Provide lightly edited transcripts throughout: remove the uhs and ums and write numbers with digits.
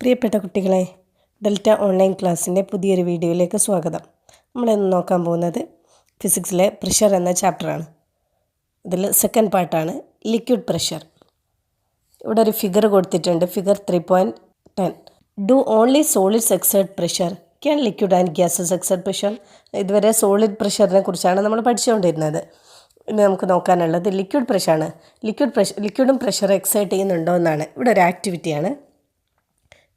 പ്രിയപ്പെട്ട കുട്ടികളെ, delta online ക്ലാസ്സിൻ്റെ പുതിയൊരു വീഡിയോയിലേക്ക് സ്വാഗതം. നമ്മളിന്ന് നോക്കാൻ പോകുന്നത് ഫിസിക്സിലെ പ്രഷർ എന്ന ചാപ്റ്ററാണ്. ഇതിൽ സെക്കൻഡ് പാർട്ടാണ് ലിക്വിഡ് പ്രഷർ. ഇവിടെ ഒരു ഫിഗർ കൊടുത്തിട്ടുണ്ട്, figure 3.10. Do only solids exert pressure, can liquid and gases exert pressure. ഇതുവരെ സോളിഡ് പ്രഷറിനെ കുറിച്ചാണ് നമ്മൾ പഠിച്ചുകൊണ്ടിരുന്നത്. ഇനി നമുക്ക് നോക്കാനുള്ളത് ലിക്വിഡ് പ്രഷറാണ്. ലിക്വിഡും പ്രഷർ എക്സേർട്ട് ചെയ്യുന്നുണ്ടോ എന്നാണ്. ഇവിടെ ഒരു ആക്ടിവിറ്റിയാണ്.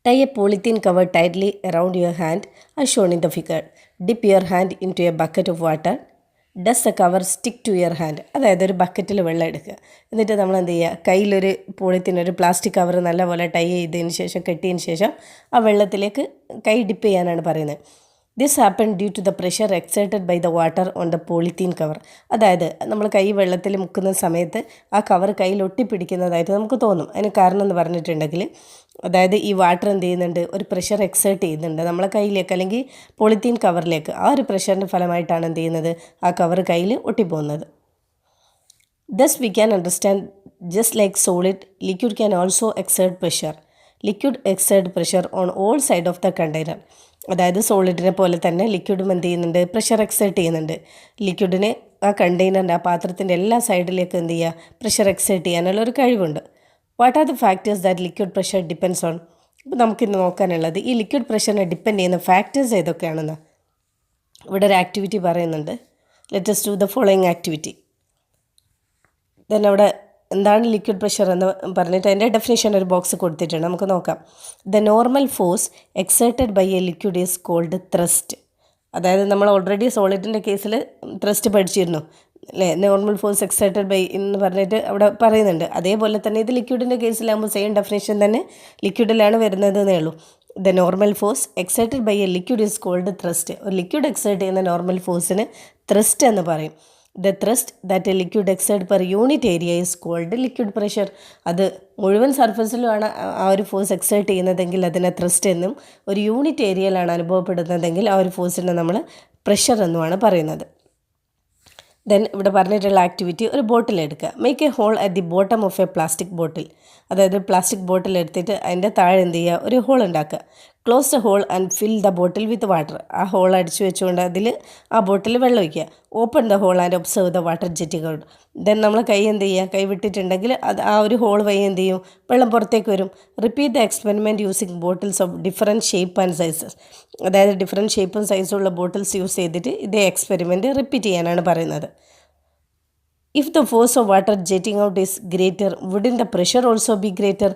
Tie a polythene cover tightly around your hand as shown in the figure. Dip your hand into a bucket of water. Does the cover stick to your hand? അതായത് ഒരു ബക്കറ്റിൽ വെള്ളം എടുക്കുക. എന്നിട്ട് നമ്മൾ എന്ത് ചെയ്യുക, കയ്യിലൊരു ഒരു പ്ലാസ്റ്റിക് കവർ നല്ലപോലെ ടൈ ചെയ്തതിന് ശേഷം കെട്ടിയതിന് ശേഷം ആ വെള്ളത്തിലേക്ക് കൈ ഡിപ്പ് ചെയ്യാനാണ് പറയുന്നത്. This happen due to the pressure exerted by the water on the polythene cover. അതായത് നമ്മൾ കൈ വെള്ളത്തിൽ മുക്കുന്ന സമയത്ത് ആ കവർ കയ്യിൽ ഒട്ടിപ്പിടിക്കുന്നതായിട്ട് നമുക്ക് തോന്നും. അതിന് കാരണം എന്ന് പറഞ്ഞിട്ടുണ്ടെങ്കിൽ, അതായത് ഈ വാട്ടർ എന്ത് ചെയ്യുന്നുണ്ട്, ഒരു പ്രഷർ എക്സേർട്ട് ചെയ്യുന്നുണ്ട് നമ്മളെ കയ്യിലേക്ക് അല്ലെങ്കിൽ പോളിത്തീൻ കവറിലേക്ക്. ആ ഒരു പ്രഷറിൻ്റെ ഫലമായിട്ടാണ് എന്ത് ചെയ്യുന്നത്, ആ കവർ കയ്യിൽ ഒട്ടിപ്പോകുന്നത്. Thus we can understand, just like solid, liquid can also exert pressure. Liquid exert pressure on all side of the container. അതായത് സോളിഡിനെ പോലെ തന്നെ ലിക്വിഡും എന്ത് ചെയ്യുന്നുണ്ട്, പ്രഷർ എക്സേർട്ട് ചെയ്യുന്നുണ്ട്. ലിക്വിഡിന് ആ കണ്ടെയ്നറിൻ്റെ ആ പാത്രത്തിൻ്റെ എല്ലാ സൈഡിലേക്ക് എന്ത് ചെയ്യുക, പ്രഷർ എക്സേർട്ട് ചെയ്യാനുള്ള ഒരു കഴിവുണ്ട്. What are the factors that liquid pressure depends on? ഇപ്പോൾ നമുക്കിന്ന് നോക്കാനുള്ളത് ഈ ലിക്വിഡ് പ്രഷറിനെ ഡിപ്പെൻഡ് ചെയ്യുന്ന ഫാക്ടേഴ്സ് ഏതൊക്കെയാണെന്ന്. ഇവിടെ ഒരു ആക്ടിവിറ്റി പറയുന്നുണ്ട്. Let us do the following activity. Then അവിടെ എന്താണ് ലിക്വിഡ് പ്രഷർ എന്ന് പറഞ്ഞിട്ട് അതിൻ്റെ ഡെഫിനേഷൻ ഒരു ബോക്സ് കൊടുത്തിട്ടുണ്ട്, നമുക്ക് നോക്കാം. The normal force exerted by a liquid is called thrust. അതായത് നമ്മൾ ഓൾറെഡി സോളിഡിൻ്റെ കേസിൽ ത്രസ്റ്റ് പഠിച്ചിരുന്നു അല്ലേ, നോർമൽ ഫോഴ്സ് എക്സേർട്ടഡ് ബൈ എന്ന് പറഞ്ഞിട്ട് അവിടെ പറയുന്നുണ്ട്. അതേപോലെ തന്നെ ഇത് ലിക്വിഡിൻ്റെ കേസിലാകുമ്പോൾ സെയിം ഡെഫിനേഷൻ തന്നെ ലിക്വിഡിലാണ് വരുന്നതെന്നേ ഉള്ളൂ. The normal force exerted by a liquid is called thrust. ഒരു ലിക്വിഡ് എക്സേർട്ട് ചെയ്യുന്ന നോർമൽ ഫോഴ്സിന് ത്രസ്റ്റ് എന്ന് പറയും. The thrust that a liquid exert per unit area is called liquid pressure. അത് മുഴുവൻ സർഫസിലുമാണ് ആ ഒരു ഫോഴ്സ് എക്സേർട്ട് ചെയ്യുന്നതെങ്കിൽ അതിനെ ത്രസ്റ്റ് എന്നും, ഒരു യൂണിറ്റ് ഏരിയയിലാണ് അനുഭവപ്പെടുന്നതെങ്കിൽ ആ ഒരു ഫോഴ്സിനെ നമ്മൾ പ്രഷർ എന്നുമാണ് പറയുന്നത്. ദെൻ ഇവിടെ പറഞ്ഞിട്ടുള്ള ആക്ടിവിറ്റി, ഒരു ബോട്ടിൽ എടുക്കുക. Make a hole at the bottom of a plastic bottle. അതായത് പ്ലാസ്റ്റിക് ബോട്ടിൽ എടുത്തിട്ട് അതിൻ്റെ താഴെ എന്ത് ചെയ്യുക, ഒരു ഹോൾ ഉണ്ടാക്കുക. Close the hole and fill the bottle with water. ആ ഹോൾ അടിച്ചു വെച്ചുകൊണ്ട് അതിൽ ആ ബോട്ടിൽ വെള്ളം ഒഴിക്കുക. Open the hole and observe the water jetting out. Then നമ്മൾ കൈ എന്ത് ചെയ്യുക, കൈ വിട്ടിട്ടുണ്ടെങ്കിൽ അത് ആ ഒരു ഹോൾ വഴി എന്ത് ചെയ്യും, വെള്ളം പുറത്തേക്ക് വരും. Repeat the experiment using bottles of different shape and sizes. അതായത് ഡിഫറെൻറ്റ് ഷേപ്പും സൈസുള്ള ബോട്ടിൽസ് യൂസ് ചെയ്തിട്ട് ഇതേ എക്സ്പെരിമെൻറ്റ് റിപ്പീറ്റ് ചെയ്യാനാണ് പറയുന്നത്. If the force of water jetting out is greater, wouldn't the pressure also be greater?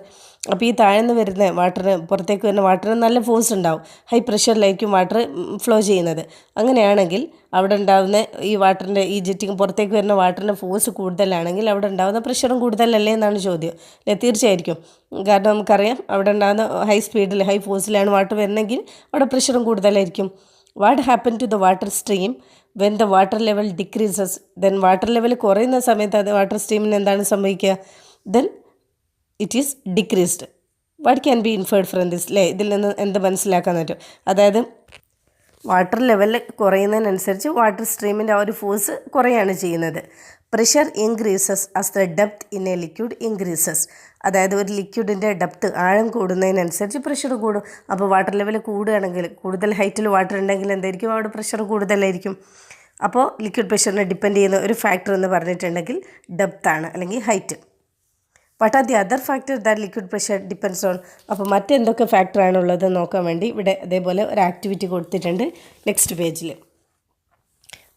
അപ്പോൾ ഈ താഴ്ന്ന് വരുന്ന വാട്ടറിന്, പുറത്തേക്ക് വരുന്ന വാട്ടറിന് നല്ല ഫോഴ്സ് ഉണ്ടാവും. ഹൈ പ്രഷറിലായിരിക്കും വാട്ടർ ഫ്ലോ ചെയ്യുന്നത്. അങ്ങനെയാണെങ്കിൽ അവിടെ ഉണ്ടാകുന്ന ഈ വാട്ടറിൻ്റെ ഈ ജെറ്റിങ് പുറത്തേക്ക് വരുന്ന വാട്ടറിൻ്റെ ഫോഴ്സ് കൂടുതലാണെങ്കിൽ അവിടെ ഉണ്ടാകുന്ന പ്രഷറും കൂടുതലല്ലേ എന്നാണ് ചോദ്യം. അല്ലേ, തീർച്ചയായിരിക്കും. കാരണം നമുക്കറിയാം അവിടെ ഉണ്ടാകുന്ന ഹൈ സ്പീഡിൽ ഹൈ ഫോഴ്സിലാണ് വാട്ടർ വരുന്നെങ്കിൽ അവിടെ പ്രഷറും കൂടുതലായിരിക്കും. What happen to the water stream when the water level decreases? Then water level കുറയുന്ന സമയത്ത് അത് വാട്ടർ സ്ട്രീമിന് എന്താണ് സംഭവിക്കുക? Then it is decreased. What can be inferred from this? അല്ലേ, ഇതിൽ നിന്ന് എന്ത് മനസ്സിലാക്കാൻ പറ്റും? അതായത് വാട്ടർ ലെവൽ കുറയുന്നതിനനുസരിച്ച് വാട്ടർ സ്ട്രീമിൻ്റെ ആ ഒരു ഫോഴ്സ് കുറയാണ് ചെയ്യുന്നത്. Pressure increases as the depth in a liquid increases. അതായത് ഒരു ലിക്വിഡിൻ്റെ ഡെപ്ത്, ആഴം കൂടുന്നതിനനുസരിച്ച് പ്രഷർ കൂടും. അപ്പോൾ വാട്ടർ ലെവൽ കൂടുകയാണെങ്കിൽ, കൂടുതൽ ഹൈറ്റിൽ വാട്ടർ ഉണ്ടെങ്കിൽ എന്തായിരിക്കും, അവിടെ പ്രഷർ കൂടുതലായിരിക്കും. അപ്പോൾ ലിക്വിഡ് പ്രഷറിനെ ഡിപ്പെൻഡ് ചെയ്യുന്ന ഒരു ഫാക്ടർ എന്ന് പറഞ്ഞിട്ടുണ്ടെങ്കിൽ ഡെപ്താണ് അല്ലെങ്കിൽ height. What are the other factor that liquid pressure depends on? അപ്പോൾ മറ്റെന്തൊക്കെ ഫാക്ടറാണുള്ളത് നോക്കാൻ വേണ്ടി ഇവിടെ അതേപോലെ ഒരു ആക്ടിവിറ്റി കൊടുത്തിട്ടുണ്ട് നെക്സ്റ്റ് പേജിൽ.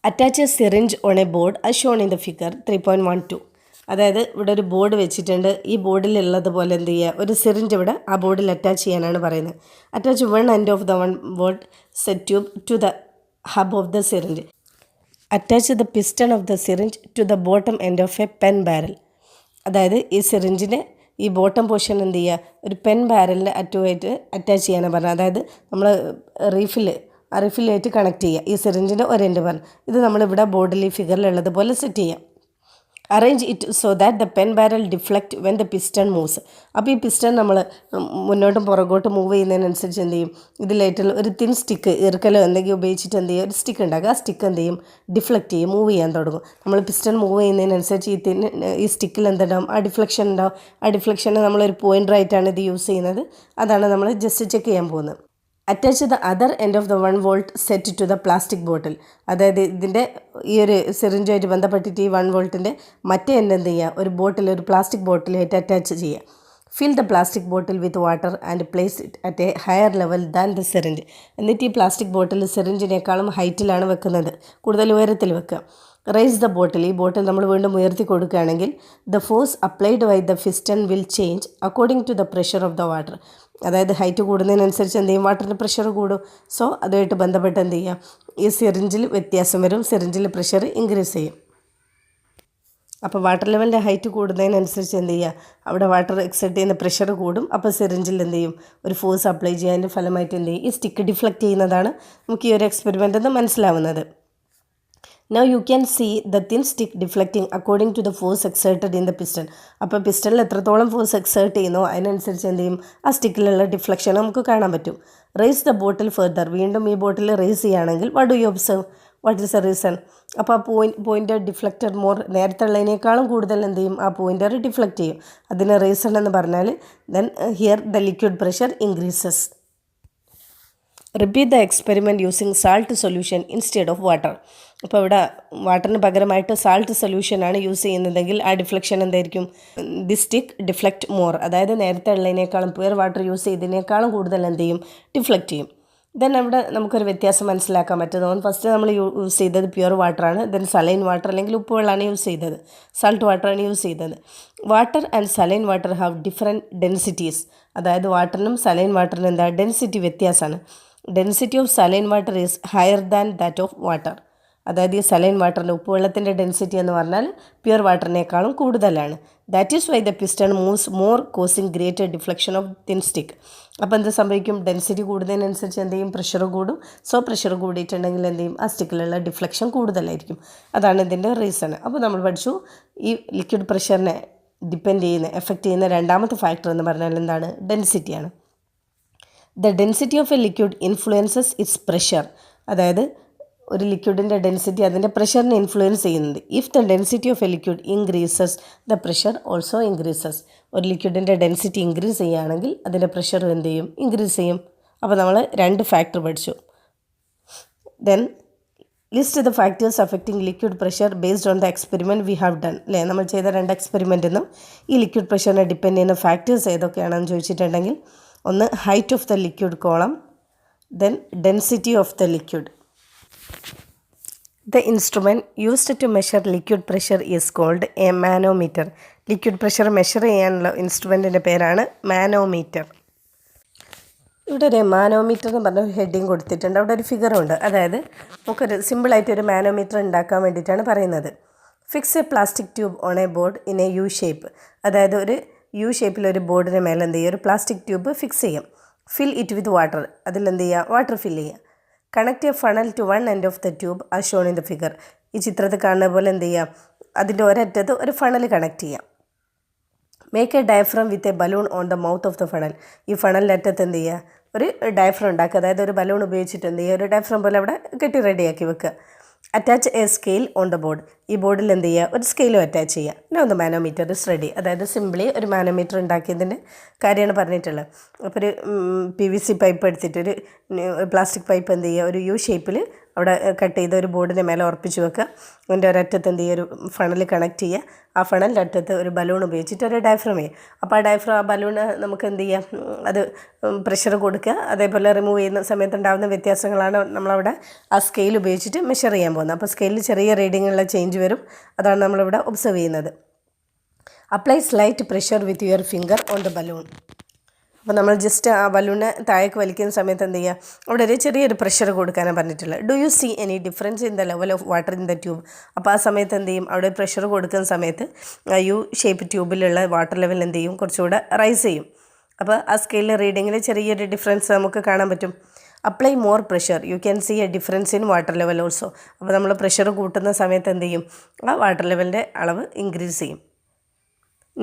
Attach A syringe on a board as shown in the figure 3.12. അതായത് ഇവിടെ ഒരു ബോർഡ് വെച്ചിട്ടുണ്ട്. ഈ ബോർഡിലുള്ളതുപോലെ എന്ത് ചെയ്യുക, ഒരു സിറിഞ്ച് ഇവിടെ ആ ബോർഡിൽ അറ്റാച്ച് ചെയ്യാനാണ് പറയുന്നത്. Attach one end of the one board set tube to the hub of the syringe. Attach the piston of the syringe to the bottom end of a pen barrel. അതായത് ഈ സിറിഞ്ചിൻ്റെ ഈ bottom portion എന്ത് ചെയ്യുക, ഒരു pen ബാരലിൻ്റെ അറ്റുമായിട്ട് attach ചെയ്യാനാണ് പറഞ്ഞത്. അതായത് നമ്മൾ റിഫിലായിട്ട് കണക്ട് ചെയ്യുക. ഈ സിറിഞ്ചിൻ്റെ ഒരെൻഡ് പറഞ്ഞു ഇത് നമ്മളിവിടെ ബോർഡിൽ ഈ ഫിഗറിലുള്ളതുപോലെ സെറ്റ് ചെയ്യാം. Arrange it so that the pen barrel deflect when the piston moves. അപ്പോൾ ഈ പിസ്റ്റൺ നമ്മൾ മുന്നോട്ടും പുറകോട്ടും മൂവ് ചെയ്യുന്നതിനനുസരിച്ച് എന്ത് ചെയ്യും, ഇതിലേറ്റുള്ള ഒരു തിൻ സ്റ്റിക്ക് ഇറുക്കലോ എന്തെങ്കിലും ഉപയോഗിച്ചിട്ട് എന്ത് ചെയ്യും, ഒരു സ്റ്റിക്ക് ഉണ്ടാക്കുക. ആ സ്റ്റിക്ക് എന്ത് ചെയ്യും, ഡിഫ്ലക്റ്റ് ചെയ്യും, മൂവ് ചെയ്യാൻ തുടങ്ങും. നമ്മൾ പിസ്റ്റൺ മൂവ് ചെയ്യുന്നതിനനുസരിച്ച് ഈ സ്റ്റിക്കിൽ എന്തുണ്ടാവും, ആ ഡിഫ്ലക്ഷൻ ഉണ്ടാവും. ആ ഡിഫ്ലക്ഷന് നമ്മളൊരു പോയിൻ്ററായിട്ടാണ് ഇത് യൂസ് ചെയ്യുന്നത്. അതാണ് നമ്മൾ ജസ്റ്റ് ചെക്ക് ചെയ്യാൻ പോകുന്നത്. Attach the other end of the 1 volt set to the plastic bottle. അതായത് ഇതിൻ്റെ ഈ ഒരു സിറിഞ്ചുമായിട്ട് ബന്ധപ്പെട്ടിട്ട് ഈ 1 volt മറ്റേ എൻഡ് എന്ത് ചെയ്യുക, ഒരു ബോട്ടിൽ, ഒരു പ്ലാസ്റ്റിക് ബോട്ടിലായിട്ട് അറ്റാച്ച് ചെയ്യുക. Fill the plastic bottle with water and place it at a higher level than the syringe. എന്നിട്ട് ഈ പ്ലാസ്റ്റിക് ബോട്ടിൽ സിറിഞ്ചിനേക്കാളും ഹൈറ്റിലാണ് വെക്കുന്നത്, കൂടുതൽ ഉയരത്തിൽ വെക്കുക. Rise the bottle. ഈ ബോട്ടിൽ നമ്മൾ വീണ്ടും ഉയർത്തി കൊടുക്കുകയാണെങ്കിൽ the force applied by the piston will change according to the pressure of the water. അതായത് ഹൈറ്റ് കൂടുന്നതിനനുസരിച്ച് എന്ത് ചെയ്യും, വാട്ടറിൻ്റെ പ്രഷർ കൂടും. സോ അതുമായിട്ട് ബന്ധപ്പെട്ട് എന്ത് ചെയ്യുക, ഈ സിറിഞ്ചിൽ വ്യത്യാസം വരും, സിറിഞ്ചിൽ പ്രഷർ ഇൻക്രീസ് ചെയ്യും. അപ്പോൾ വാട്ടർ ലെവലിൻ്റെ ഹൈറ്റ് കൂടുന്നതിനനുസരിച്ച് എന്ത് ചെയ്യുക, അവിടെ വാട്ടർ എക്സെർട്ട് ചെയ്യുന്ന പ്രഷർ കൂടും. അപ്പോൾ സിറിഞ്ചിൽ എന്ത് ചെയ്യും, ഒരു ഫോഴ്സ് അപ്ലൈ ചെയ്യാൻ്റെ ഫലമായിട്ട് എന്ത് ചെയ്യും, ഈ സ്റ്റിക്ക് ഡിഫ്ലക്റ്റ് ചെയ്യുന്നതാണ് നമുക്ക് ഈ ഒരു എക്സ്പെരിമെൻ്റ് എന്ന് മനസ്സിലാവുന്നത്. Now you can see the thin stick deflecting according to the force exerted in the piston. അപ്പോൾ പിസ്റ്റണിൽ എത്രത്തോളം ഫോഴ്സ് എക്സേർട്ട് ചെയ്യുന്നോ അതിനനുസരിച്ച് എന്ത് ചെയ്യും, ആ സ്റ്റിക്കിലുള്ള ഡിഫ്ലക്ഷൻ നമുക്ക് കാണാൻ പറ്റും. Raise the bottle further. വീണ്ടും ഈ ബോട്ടിൽ റേസ് ചെയ്യുകയാണെങ്കിൽ what do you observe, what is a reason? അപ്പോൾ ആ പോയിൻ്റർ ഡിഫ്ലക്റ്റഡ് മോർ. നേരത്തെ ഉള്ളതിനേക്കാളും കൂടുതൽ എന്ത് ചെയ്യും, ആ പോയിൻ്റർ ഡിഫ്ലക്റ്റ് ചെയ്യും. അതിന് റീസൺ എന്ന് പറഞ്ഞാൽ then here the liquid pressure increases. Repeat the experiment using salt solution instead of water. അപ്പോൾ ഇവിടെ വാട്ടറിന് പകരമായിട്ട് സാൾട്ട് സൊല്യൂഷനാണ് യൂസ് ചെയ്യുന്നതെങ്കിൽ ആ ഡിഫ്ലക്ഷൻ എന്തായിരിക്കും, ദി സ്റ്റിക്ക് ഡിഫ്ലക്റ്റ് മോർ. അതായത് നേരത്തെ ഉള്ളതിനേക്കാളും പ്യുവർ വാട്ടർ യൂസ് ചെയ്തതിനേക്കാളും കൂടുതൽ എന്ത് ചെയ്യും, ഡിഫ്ലക്റ്റ് ചെയ്യും. ദെൻ അവിടെ നമുക്കൊരു വ്യത്യാസം മനസ്സിലാക്കാൻ പറ്റുന്നത്, ഫസ്റ്റ് നമ്മൾ യൂസ് ചെയ്തത് പ്യുവർ വാട്ടറാണ്. ദെൻ സലൈൻ വാട്ടർ അല്ലെങ്കിൽ ഉപ്പുവെള്ളമാണ് യൂസ് ചെയ്തത്, സാൾട്ട് വാട്ടറാണ് യൂസ് ചെയ്തത്. Water and saline water have different densities. അതായത് വാട്ടറിനും സലൈൻ വാട്ടറിനും എന്താ ഡെൻസിറ്റി വ്യത്യാസമാണ്. Density of saline water is higher than that of water. അതായത് ഈ സലൈൻ വാട്ടറിൻ്റെ ഉപ്പുവെള്ളത്തിൻ്റെ ഡെൻസിറ്റി എന്ന് പറഞ്ഞാൽ പ്യുവർ വാട്ടറിനേക്കാളും കൂടുതലാണ്. That is why the piston moves more causing greater deflection of thin stick. അപ്പോൾ എന്ത് സംഭവിക്കും, ഡെൻസിറ്റി കൂടുന്നതിനനുസരിച്ച് എന്ത് ചെയ്യും, പ്രഷർ കൂടും. സോ പ്രഷർ കൂടിയിട്ടുണ്ടെങ്കിൽ എന്ത് ചെയ്യും, ആ സ്റ്റിക്കിലുള്ള ഡിഫ്ലക്ഷൻ കൂടുതലായിരിക്കും. അതാണ് ഇതിൻ്റെ റീസൺ. അപ്പോൾ നമ്മൾ പഠിച്ചു ഈ ലിക്വിഡ് പ്രഷറിനെ ഡിപ്പെൻഡ് ചെയ്യുന്ന, എഫക്റ്റ് ചെയ്യുന്ന രണ്ടാമത്തെ ഫാക്ടർ എന്ന് പറഞ്ഞാൽ എന്താണ്, ഡെൻസിറ്റിയാണ്. The density of a liquid influences its pressure. അതായത് ഒരു ലിക്വിഡിൻ്റെ ഡെൻസിറ്റി അതിൻ്റെ പ്രഷറിനെ ഇൻഫ്ലുവൻസ് ചെയ്യുന്നുണ്ട്. If the density of a liquid increases the pressure also increases. ഒരു ലിക്വിഡിൻ്റെ ഡെൻസിറ്റി ഇൻക്രീസ് ചെയ്യുകയാണെങ്കിൽ അതിൻ്റെ പ്രഷർ എന്ത് ചെയ്യും, ഇൻക്രീസ് ചെയ്യും. അപ്പോൾ നമ്മൾ രണ്ട് ഫാക്ടർ പഠിച്ചു. Then list the factors affecting liquid pressure based on the experiment we have done. അല്ലേ, നമ്മൾ ചെയ്ത രണ്ട് എക്സ്പെരിമെൻറ്റിൽ നിന്നും ഈ ലിക്വിഡ് പ്രഷറിനെ ഡിപ്പെൻഡ് ചെയ്യുന്ന ഫാക്ടേഴ്സ് ഏതൊക്കെയാണെന്ന് ചോദിച്ചിട്ടുണ്ടെങ്കിൽ, ഒന്ന് height of the liquid column, then density of the liquid. The instrument used to measure liquid pressure is called a manometer. Liquid pressure measure ചെയ്യാനുള്ള ഇൻസ്ട്രുമെൻറ്റിൻ്റെ പേരാണ് മാനോമീറ്റർ. ഇവിടെ ഒരു മാനോമീറ്റർ എന്ന് പറഞ്ഞ ഹെഡിങ് കൊടുത്തിട്ടുണ്ട്, അവിടെ ഒരു ഫിഗറുണ്ട്. അതായത് നമുക്കൊരു സിമ്പിളായിട്ട് ഒരു മാനോമീറ്റർ ഉണ്ടാക്കാൻ വേണ്ടിയിട്ടാണ് പറയുന്നത്. Fix a plastic tube on a board in a U shape. അതായത് ഒരു യു ഷേപ്പിലൊരു ബോർഡിന് മേലെ എന്ത് ചെയ്യുക, ഒരു പ്ലാസ്റ്റിക് ട്യൂബ് ഫിക്സ് ചെയ്യും. Fill it with water. അതിലെന്ത് ചെയ്യുക, വാട്ടർ ഫില്ല് ചെയ്യുക. Connect a funnel to one end of the tube as shown in the figure. ഈ ചിത്രത്തിൽ കാണുന്ന പോലെ എന്ത് ചെയ്യാം, അതിൻ്റെ ഒരറ്റത്ത് ഒരു ഫണൽ കണക്ട് ചെയ്യാം. Make a diaphragm with a balloon on the mouth of the funnel. ഈ ഫണലിൻ്റെ അറ്റത്ത് എന്ത് ചെയ്യുക, ഒരു ഡയഫ്രം ഉണ്ടാക്കുക. അതായത് ഒരു ബലൂൺ ഉപയോഗിച്ചിട്ട് എന്ത് ചെയ്യുക, ഒരു ഡയഫ്രം പോലെ അവിടെ കെട്ടി റെഡിയാക്കി വെക്കുക. Attach A scale on the board. ഈ ബോർഡിൽ എന്ത് ചെയ്യുക, ഒരു സ്കെയിലും അറ്റാച്ച് ചെയ്യുക. Now the manometer is ready. അതായത് സിംപ്ലി ഒരു മാനോമീറ്റർ ഉണ്ടാക്കിയതിൻ്റെ കാര്യമാണ് പറഞ്ഞിട്ടുള്ളത്. അപ്പോൾ ഒരു PVC പൈപ്പ് എടുത്തിട്ട്, ഒരു പ്ലാസ്റ്റിക് പൈപ്പ് എന്ത് ചെയ്യുക, ഒരു യു ഷേപ്പിൽ അവിടെ കട്ട് ചെയ്ത് ഒരു ബോർഡിൻ്റെ മേലെ ഉറപ്പിച്ച് വെക്കുക. അതിൻ്റെ ഒരറ്റത്ത് എന്ത് ചെയ്യുക, ഒരു ഫണൽ കണക്ട് ചെയ്യുക. ആ ഫണലിൻ്റെ അറ്റത്ത് ഒരു ബലൂൺ ഉപയോഗിച്ചിട്ട് ഒരു ഡയഫ്രം ചെയ്യുക. അപ്പോൾ ആ ഡയഫ്രം, ആ ബലൂണ് നമുക്ക് എന്ത് ചെയ്യാം, അത് പ്രഷർ കൊടുക്കുക. അതേപോലെ റിമൂവ് ചെയ്യുന്ന സമയത്ത് ഉണ്ടാകുന്ന വ്യത്യാസങ്ങളാണ് നമ്മളവിടെ ആ സ്കെയിൽ ഉപയോഗിച്ചിട്ട് മെഷർ ചെയ്യാൻ പോകുന്നത്. അപ്പോൾ സ്കെയിലിൽ ചെറിയ റീഡിങ്ങുള്ള ചേഞ്ച് വരും. അതാണ് നമ്മളിവിടെ ഒബ്സർവ് ചെയ്യുന്നത്. Apply slight pressure with your finger on the balloon. അപ്പോൾ നമ്മൾ ജസ്റ്റ് ആ ബലൂണ് താഴേക്ക് വലിക്കുന്ന സമയത്ത് എന്ത് ചെയ്യുക, അവിടെ ഒരു ചെറിയൊരു പ്രഷർ കൊടുക്കാനാണ് പറഞ്ഞിട്ടുള്ളത്. Do you see any difference in the level of water in the tube. അപ്പോൾ ആ സമയത്ത് എന്ത് ചെയ്യും, അവിടെ പ്രഷർ കൊടുക്കുന്ന സമയത്ത് യു ഷേപ്പ് ട്യൂബിലുള്ള വാട്ടർ ലെവൽ എന്ത് ചെയ്യും, കുറച്ചുകൂടെ റൈസ് ചെയ്യും. അപ്പോൾ ആ സ്കെയിലിൽ റീഡിങ്ങിൽ ചെറിയൊരു ഡിഫറൻസ് നമുക്ക് കാണാൻ പറ്റും. Apply more pressure you can see a difference in water level also. അപ്പോൾ നമ്മൾ പ്രഷർ കൂട്ടുന്ന സമയത്ത് എന്ത് ചെയ്യും, ആ വാട്ടർ ലെവലിൻ്റെ അളവ് ഇൻക്രീസ് ചെയ്യും.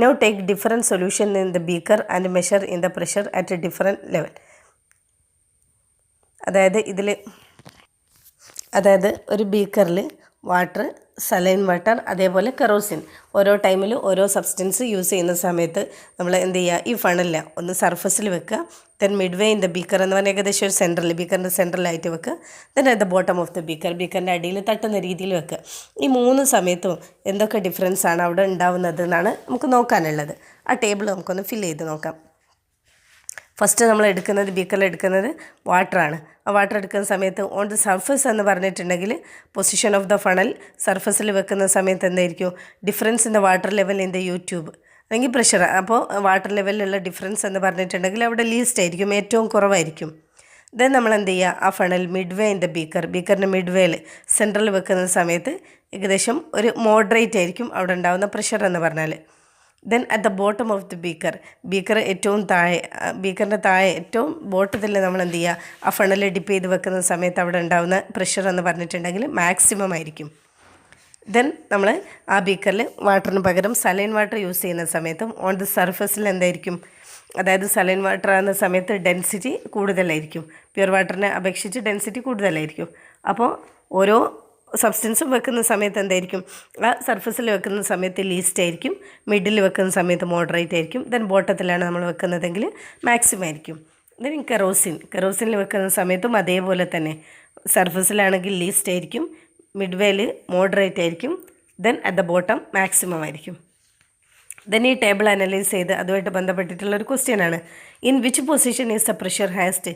Now take different solution in the beaker and measure in the pressure at A different level. അതായത് ഒരു ബീക്കറിൽ വാട്ടർ, സലൈൻ വാട്ടർ, അതേപോലെ കെറോസിൻ, ഓരോ ടൈമിൽ ഓരോ സബ്സ്റ്റൻസ് യൂസ് ചെയ്യുന്ന സമയത്ത് നമ്മൾ എന്ത് ചെയ്യുക, ഈ ഫണലിൽ ഒന്ന് സർഫസിൽ വെക്കുക. Then midway in the beaker എന്ന് പറഞ്ഞാൽ ഏകദേശം ഒരു സെൻറ്ററിൽ, ബീക്കറിൻ്റെ സെൻറ്ററിലായിട്ട് വെക്കുക. Then at the bottom of the beaker, ബീക്കറിൻ്റെ അടിയിൽ തട്ടുന്ന രീതിയിൽ വെക്കുക. ഈ 3 സമയത്തും എന്തൊക്കെ ഡിഫറൻസ് ആണ് അവിടെ ഉണ്ടാവുന്നത് എന്നാണ് നമുക്ക് നോക്കാനുള്ളത്. ആ ടേബിൾ നമുക്കൊന്ന് ഫില്ല് ചെയ്ത് നോക്കാം. ഫസ്റ്റ് നമ്മൾ എടുക്കുന്നത്, ബീക്കറിൽ എടുക്കുന്നത് വാട്ടറാണ്. ആ വാട്ടർ എടുക്കുന്ന സമയത്ത് ഓൺ ദ സർഫസ് എന്ന് പറഞ്ഞിട്ടുണ്ടെങ്കിൽ പൊസിഷൻ ഓഫ് ദ ഫണൽ, സർഫസിൽ വെക്കുന്ന സമയത്ത് എന്തായിരിക്കും, difference in the water level in the YouTube അല്ലെങ്കിൽ പ്രഷർ. അപ്പോൾ വാട്ടർ ലെവലിലുള്ള ഡിഫറൻസ് എന്ന് പറഞ്ഞിട്ടുണ്ടെങ്കിൽ അവിടെ ലീസ്റ്റ് ആയിരിക്കും, ഏറ്റവും കുറവായിരിക്കും. ദെൻ നമ്മൾ എന്ത് ചെയ്യുക, ആ funnel midway in the beaker, ബീക്കറിൻ്റെ മിഡ് വേയിൽ സെൻട്രൽ വെക്കുന്ന സമയത്ത് ഏകദേശം ഒരു മോഡറേറ്റ് ആയിരിക്കും അവിടെ ഉണ്ടാകുന്ന പ്രഷർ എന്ന് പറഞ്ഞാൽ. Then at the bottom of the beaker, beaker ഏറ്റവും താഴെ, ബീക്കറിൻ്റെ താഴെ ഏറ്റവും ബോട്ടത്തിൽ നമ്മൾ എന്ത് ചെയ്യുക, ആ ഫണൽ ഡിപ്പ് ചെയ്ത് വെക്കുന്ന സമയത്ത് അവിടെ ഉണ്ടാകുന്ന പ്രഷർ എന്ന് പറഞ്ഞിട്ടുണ്ടെങ്കിൽ മാക്സിമം ആയിരിക്കും. ദെൻ നമ്മൾ ആ ബീക്കറിൽ വാട്ടറിന് പകരം സലൈൻ വാട്ടർ യൂസ് ചെയ്യുന്ന സമയത്തും ഓൺ ദി സർഫസിൽ എന്തായിരിക്കും, അതായത് സലൈൻ വാട്ടർ ആകുന്ന സമയത്ത് ഡെൻസിറ്റി കൂടുതലായിരിക്കും, പ്യുവർ വാട്ടറിനെ അപേക്ഷിച്ച് ഡെൻസിറ്റി കൂടുതലായിരിക്കും. അപ്പോൾ ഓരോ സബ്സ്റ്റൻസും വെക്കുന്ന സമയത്ത് എന്തായിരിക്കും, ആ സർഫസിൽ വെക്കുന്ന സമയത്ത് ലീസ്റ്റ് ആയിരിക്കും, മിഡിൽ വെക്കുന്ന സമയത്ത് മോഡറേറ്റ് ആയിരിക്കും, ദെൻ ബോട്ടത്തിലാണ് നമ്മൾ വെക്കുന്നതെങ്കിൽ മാക്സിമം ആയിരിക്കും. ദെൻ കെറോസിനിൽ വെക്കുന്ന സമയത്തും അതേപോലെ തന്നെ, സർഫസിലാണെങ്കിൽ ലീസ്റ്റ് ആയിരിക്കും, മിഡ് വേയിൽ മോഡറേറ്റ് ആയിരിക്കും, then at the bottom maximum ആയിരിക്കും. ദെൻ ഈ ടേബിൾ അനലൈസ് ചെയ്ത് അതുമായിട്ട് ബന്ധപ്പെട്ടിട്ടുള്ളൊരു ക്വസ്റ്റ്യനാണ്, in which position is the pressure highest.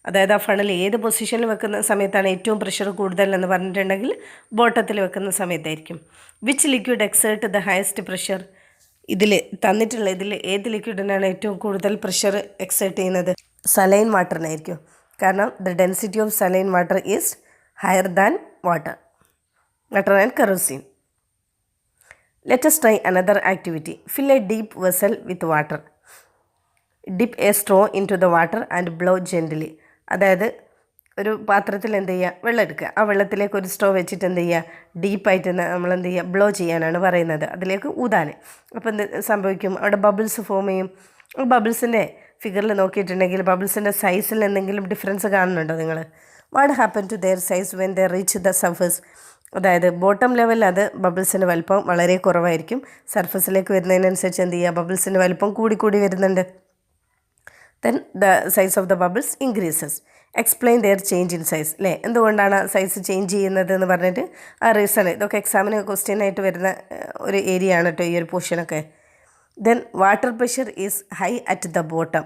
അതായത് ആ ഫണൽ ഏത് പൊസിഷനിൽ വെക്കുന്ന സമയത്താണ് ഏറ്റവും പ്രഷർ കൂടുതൽ എന്ന് പറഞ്ഞിട്ടുണ്ടെങ്കിൽ ബോട്ടത്തിൽ വെക്കുന്ന സമയത്തായിരിക്കും. Which liquid exert the highest pressure. ഇതിൽ ഏത് ലിക്വിഡിനാണ് ഏറ്റവും കൂടുതൽ പ്രഷർ എക്സേർട്ട് ചെയ്യുന്നത്, സലൈൻ വാട്ടറിനായിരിക്കും. കാരണം the density of saline water is higher than water and kerosene. Let us try another activity. Fill a deep vessel with water. Dip a straw into the water and blow gently. അതായത് ഒരു പാത്രത്തിൽ എന്ത് ചെയ്യുക, വെള്ളം എടുക്കുക, ആ വെള്ളത്തിലേക്ക് ഒരു സ്ട്രോ വെച്ചിട്ട് എന്ത് ചെയ്യുക, ഡീപ്പായിട്ട് നമ്മൾ എന്ത് ചെയ്യുക, ബ്ലോ ചെയ്യാനാണ് പറയുന്നത്, അതിലേക്ക് ഊതാൻ. അപ്പോൾ എന്ത് സംഭവിക്കും, അവിടെ ബബിൾസ് ഫോം ചെയ്യും. ബബിൾസിൻ്റെ ഫിഗറിൽ നോക്കിയിട്ടുണ്ടെങ്കിൽ ബബിൾസിൻ്റെ സൈസിൽ എന്തെങ്കിലും ഡിഫറൻസ് കാണുന്നുണ്ടോ നിങ്ങൾ? What happen to their size when they reach the surface. അതായത് ബോട്ടം ലെവലിൽ അത് ബബിൾസിൻ്റെ വലിപ്പം വളരെ കുറവായിരിക്കും, സർഫസിലേക്ക് വരുന്നതിനനുസരിച്ച് എന്ത് ചെയ്യുക, ബബിൾസിൻ്റെ വലിപ്പം കൂടി വരുന്നുണ്ട്. Then the size of the bubbles increases. Explain their change in size. അല്ലേ, എന്തുകൊണ്ടാണ് സൈസ് ചേഞ്ച് ചെയ്യുന്നത് എന്ന് പറഞ്ഞിട്ട് ആ റീസൺ, ഇതൊക്കെ എക്സാമിന് ക്വസ്റ്റ്യൻ ആയിട്ട് വരുന്ന ഒരു ഏരിയ ആണ് കേട്ടോ ഈ ഒരു പോർഷനൊക്കെ. Then water pressure is high at the bottom.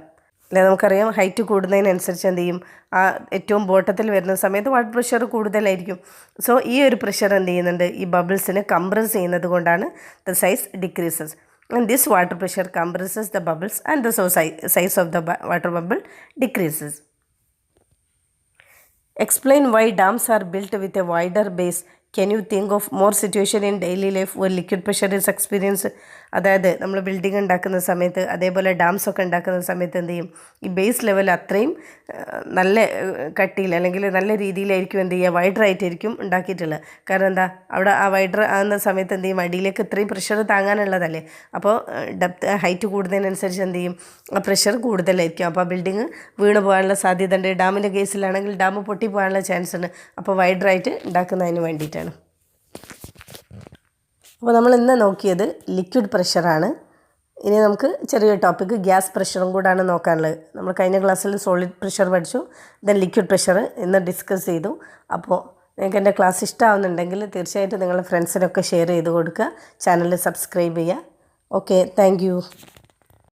അല്ലെ, നമുക്കറിയാം ഹൈറ്റ് കൂടുന്നതിനനുസരിച്ച് എന്ത് ചെയ്യും, ആ ഏറ്റവും ബോട്ടത്തിൽ വരുന്ന സമയത്ത് വാട്ടർ പ്രഷർ കൂടുതലായിരിക്കും. സോ ഈ ഒരു പ്രഷർ എന്ത് ചെയ്യുന്നുണ്ട്, ഈ ബബിൾസിനെ കംപ്രസ് ചെയ്യുന്നത് കൊണ്ടാണ് the size decreases. And this water pressure compresses the bubbles and the size of the water bubble decreases. Explain why dams are built with a wider base. Can you think of more situation in daily life where liquid pressure is experienced? അതായത് നമ്മൾ building ഉണ്ടാക്കുന്ന സമയത്ത്, അതേപോലെ ഡാംസൊക്കെ ഉണ്ടാക്കുന്ന സമയത്ത് എന്ത് ചെയ്യും, ഈ ബേസ് ലെവൽ അത്രയും നല്ല കട്ടിയിൽ അല്ലെങ്കിൽ നല്ല രീതിയിലായിരിക്കും എന്ത് ചെയ്യുക, വൈഡറായിട്ടായിരിക്കും ഉണ്ടാക്കിയിട്ടുള്ളത്. കാരണം എന്താ, അവിടെ ആ വൈഡർ ആകുന്ന സമയത്ത് എന്ത് ചെയ്യും, അടിയിലേക്ക് ഇത്രയും പ്രഷർ താങ്ങാനുള്ളതല്ലേ. അപ്പോൾ ഡെപ്ത് ഹൈറ്റ് കൂടുന്നതിനനുസരിച്ച് എന്ത് ചെയ്യും, ആ പ്രഷർ കൂടുതലായിരിക്കും. അപ്പോൾ ആ ബിൽഡിങ് വീണ് പോകാനുള്ള സാധ്യത ഉണ്ട്. ഡാമിൻ്റെ കേസിലാണെങ്കിൽ ഡാം പൊട്ടി പോകാനുള്ള ചാൻസ് ഉണ്ട്. അപ്പോൾ വൈഡറായിട്ട് ഉണ്ടാക്കുന്നതിന് വേണ്ടിയിട്ടാണ്. അപ്പോൾ നമ്മൾ ഇന്ന് നോക്കിയത് ലിക്വിഡ് പ്രഷറാണ്. ഇനി നമുക്ക് ചെറിയൊരു ടോപ്പിക്ക് ഗ്യാസ് പ്രഷറും കൂടാണ് നോക്കാനുള്ളത്. നമ്മൾ കഴിഞ്ഞ ക്ലാസ്സിൽ സോളിഡ് പ്രഷർ പഠിച്ചു, ദെൻ ലിക്വിഡ് പ്രഷർ ഇന്ന് ഡിസ്കസ് ചെയ്തു. അപ്പോൾ നിങ്ങൾക്ക് എൻ്റെ ക്ലാസ് ഇഷ്ടമാവുന്നുണ്ടെങ്കിൽ തീർച്ചയായിട്ടും നിങ്ങളുടെ ഫ്രണ്ട്സിനൊക്കെ ഷെയർ ചെയ്ത് കൊടുക്കുക, ചാനൽ സബ്സ്ക്രൈബ് ചെയ്യുക. Okay, thank you.